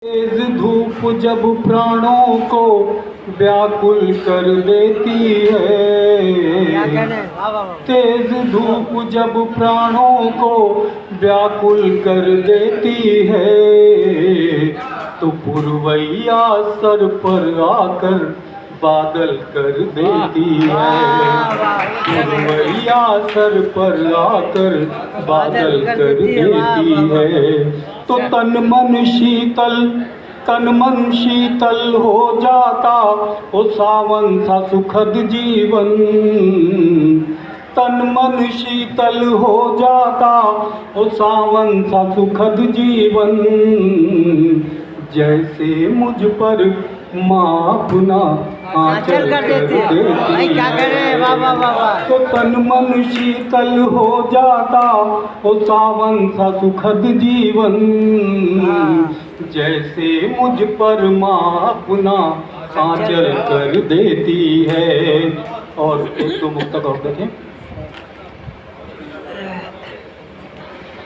तेज धूप जब प्राणों को व्याकुल कर देती है, तेज धूप जब प्राणों को व्याकुल कर देती है, तो पुरवैया सर पर आकर बादल कर देती है। पुरवैया सर पर आकर बादल कर देती है। तो तन मन शीतल हो जाता ओ सावन सा सुखद जीवन। तन मन शीतल हो जाता ओ सावन सा सुखद जीवन। जैसे मुझ पर माँ अपना आंचल कर देती है। क्या करें बाबा बाबा। तो तन मन शीतल हो जाता ओ सावन सा सुखद जीवन। जैसे मुझ पर माँ अपना आंचल कर देती है। और एक दो मुक्तक और देखें।